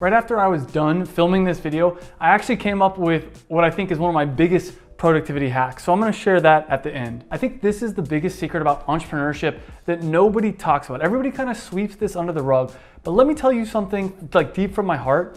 Right after I was done filming this video, I actually came up with what I think is one of my biggest productivity hacks. So I'm gonna share that at the end. I think this is the biggest secret about entrepreneurship that nobody talks about. Everybody kind of sweeps this under the rug, but let me tell you something like deep from my heart.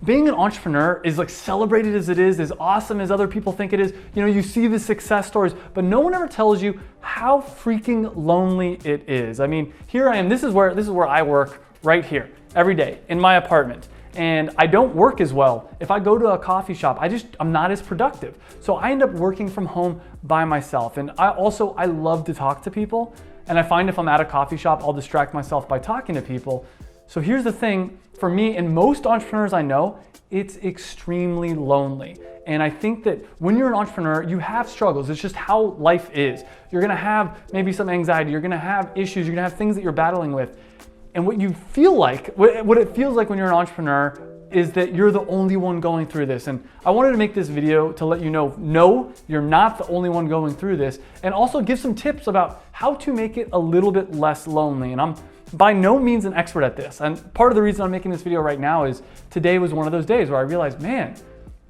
Being an entrepreneur is like celebrated as it is, as awesome as other people think it is. You know, you see the success stories, but no one ever tells you how freaking lonely it is. I mean, here I am, this is where I work right here, every day in my apartment. And I don't work as well. If I go to a coffee shop, I'm not as productive. So I end up working from home by myself. And I love to talk to people. And I find if I'm at a coffee shop, I'll distract myself by talking to people. So here's the thing, for me and most entrepreneurs I know, it's extremely lonely. And I think that when you're an entrepreneur, you have struggles. It's just how life is. You're gonna have maybe some anxiety, you're gonna have issues, you're gonna have things that you're battling with. And what it feels like when you're an entrepreneur is that you're the only one going through this. And I wanted to make this video to let you know, no, you're not the only one going through this. And also give some tips about how to make it a little bit less lonely. And I'm by no means an expert at this. And part of the reason I'm making this video right now is today was one of those days where I realized, man,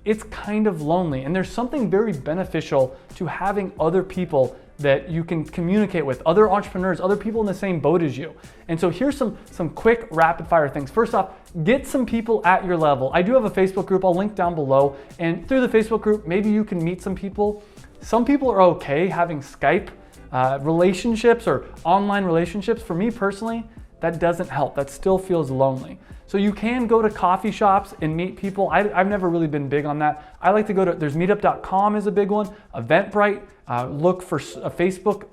it's kind of lonely. And there's something very beneficial to having other people that you can communicate with, other entrepreneurs, other people in the same boat as you. And so here's some quick rapid fire things. First off, get some people at your level. I do have a Facebook group, I'll link down below. And through the Facebook group, maybe you can meet some people. Some people are okay having Skype relationships or online relationships. For me personally, that doesn't help. That still feels lonely. So you can go to coffee shops and meet people. I've never really been big on that. I like to go to, there's meetup.com is a big one, Eventbrite, look for Facebook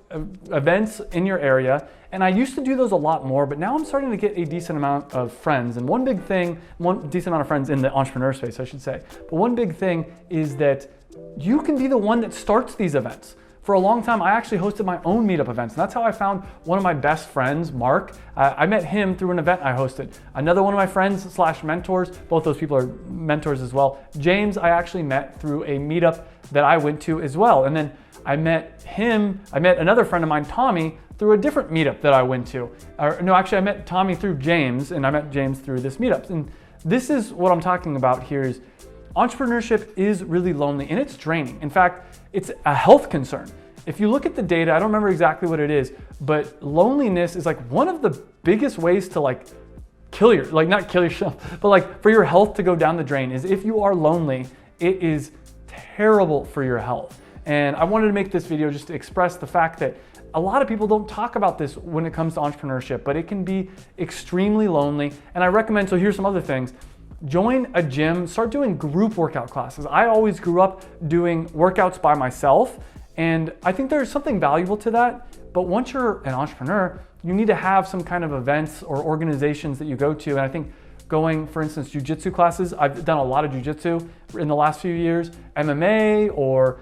events in your area. And I used to do those a lot more, but now I'm starting to get a decent amount of friends. And one decent amount of friends in the entrepreneur space, I should say. But one big thing is that you can be the one that starts these events. For a long time, I actually hosted my own meetup events. And that's how I found one of my best friends, Mark. I met him through an event I hosted. Another one of my friends / mentors, both those people are mentors as well. James, I actually met through a meetup that I went to as well. And then I met another friend of mine, Tommy, through a different meetup that I went to. I met Tommy through James, and I met James through this meetup. And this is what I'm talking about here is entrepreneurship is really lonely and it's draining. In fact, it's a health concern. If you look at the data, I don't remember exactly what it is, but loneliness is like one of the biggest ways to not kill yourself, but for your health to go down the drain is if you are lonely, it is terrible for your health. And I wanted to make this video just to express the fact that a lot of people don't talk about this when it comes to entrepreneurship, but it can be extremely lonely. And I recommend, so here's some other things. Join a gym, start doing group workout classes. I always grew up doing workouts by myself, and I think there's something valuable to that. But once you're an entrepreneur, you need to have some kind of events or organizations that you go to. And I think going, for instance, jujitsu classes, I've done a lot of jujitsu in the last few years, MMA or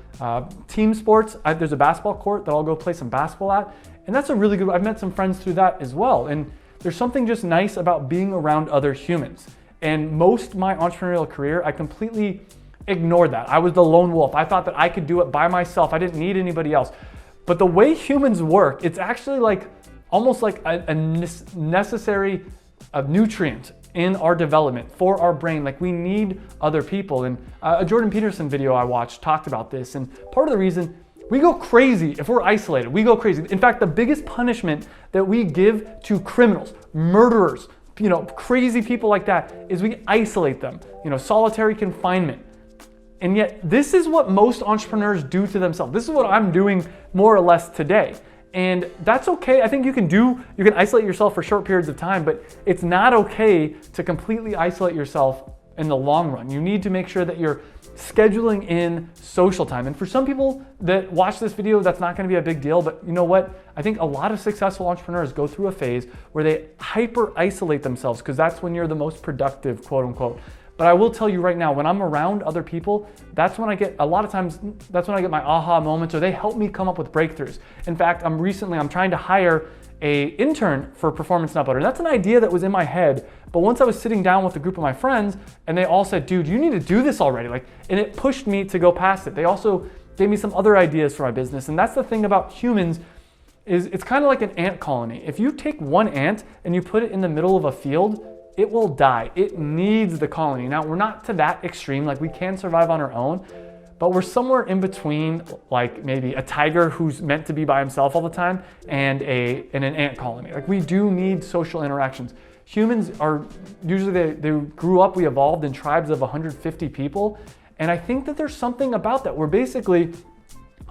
team sports. There's a basketball court that I'll go play some basketball at. And that's a really good, I've met some friends through that as well. And there's something just nice about being around other humans. And most of my entrepreneurial career, I completely ignored that. I was the lone wolf. I thought that I could do it by myself. I didn't need anybody else. But the way humans work, it's actually almost like a necessary nutrient in our development for our brain. We need other people. And a Jordan Peterson video I watched talked about this. And part of the reason we go crazy if we're isolated, we go crazy. In fact, the biggest punishment that we give to criminals, murderers, crazy people like that is we isolate them, solitary confinement. And yet this is what most entrepreneurs do to themselves. This is what I'm doing more or less today. And that's okay. I think you can isolate yourself for short periods of time, but it's not okay to completely isolate yourself in the long run. You need to make sure that you're scheduling in social time. And for some people that watch this video, that's not going to be a big deal, but you know what? I think a lot of successful entrepreneurs go through a phase where they hyper isolate themselves because that's when you're the most productive, quote unquote. But I will tell you right now, when I'm around other people, that's when I get my aha moments, or they help me come up with breakthroughs. In fact, I'm trying to hire an intern for Performance Nut Butter. And that's an idea that was in my head. But once I was sitting down with a group of my friends and they all said, dude, you need to do this already. And it pushed me to go past it. They also gave me some other ideas for my business. And that's the thing about humans is it's kind of like an ant colony. If you take one ant and you put it in the middle of a field, it will die. It needs the colony. Now, we're not to that extreme, like we can survive on our own, but we're somewhere in between, like maybe a tiger who's meant to be by himself all the time and an ant colony. Like we do need social interactions. Humans are usually, they grew up, we evolved in tribes of 150 people. And I think that there's something about that where basically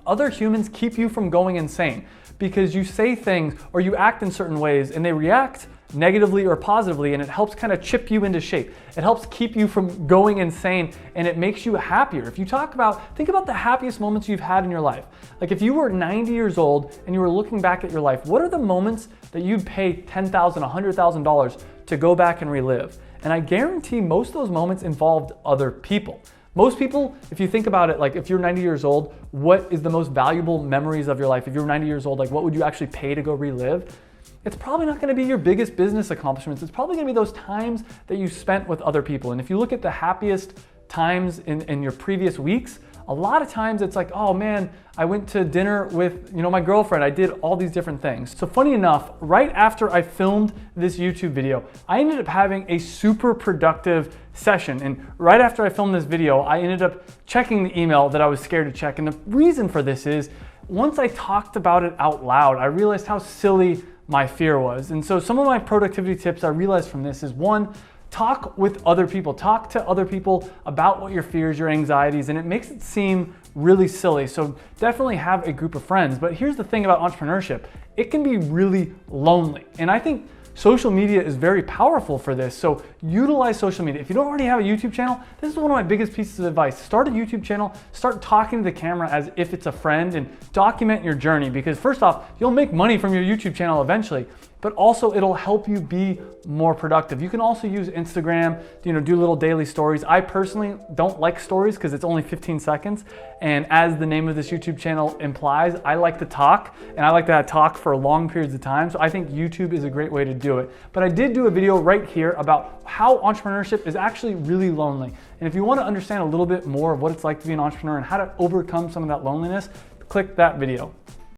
other humans keep you from going insane because you say things or you act in certain ways and they react negatively or positively, and it helps kind of chip you into shape. It helps keep you from going insane, and it makes you happier. If you think about the happiest moments you've had in your life. Like if you were 90 years old and you were looking back at your life, what are the moments that you'd pay $10,000, $100,000 to go back and relive? And I guarantee most of those moments involved other people. Most people, if you think about it, like if you're 90 years old, what is the most valuable memories of your life? If you're 90 years old, like what would you actually pay to go relive? It's probably not gonna be your biggest business accomplishments. It's probably gonna be those times that you spent with other people. And if you look at the happiest times in your previous weeks, a lot of times it's like, oh man, I went to dinner with my girlfriend. I did all these different things. So funny enough, right after I filmed this YouTube video, I ended up having a super productive session. And right after I filmed this video, I ended up checking the email that I was scared to check. And the reason for this is, once I talked about it out loud, I realized how silly my fear was. And so some of my productivity tips I realized from this is, one, talk with other people. Talk to other people about what your fears, your anxieties, and it makes it seem really silly. So definitely have a group of friends. But here's the thing about entrepreneurship. It can be really lonely. And I think social media is very powerful for this. So utilize social media. If you don't already have a YouTube channel, this is one of my biggest pieces of advice. Start a YouTube channel, start talking to the camera as if it's a friend, and document your journey, because first off, you'll make money from your YouTube channel eventually, but also it'll help you be more productive. You can also use Instagram, do little daily stories. I personally don't like stories because it's only 15 seconds. And as the name of this YouTube channel implies, I like to talk, and I like to talk for long periods of time. So I think YouTube is a great way to do it. But I did do a video right here about how entrepreneurship is actually really lonely. And if you want to understand a little bit more of what it's like to be an entrepreneur and how to overcome some of that loneliness, click that video.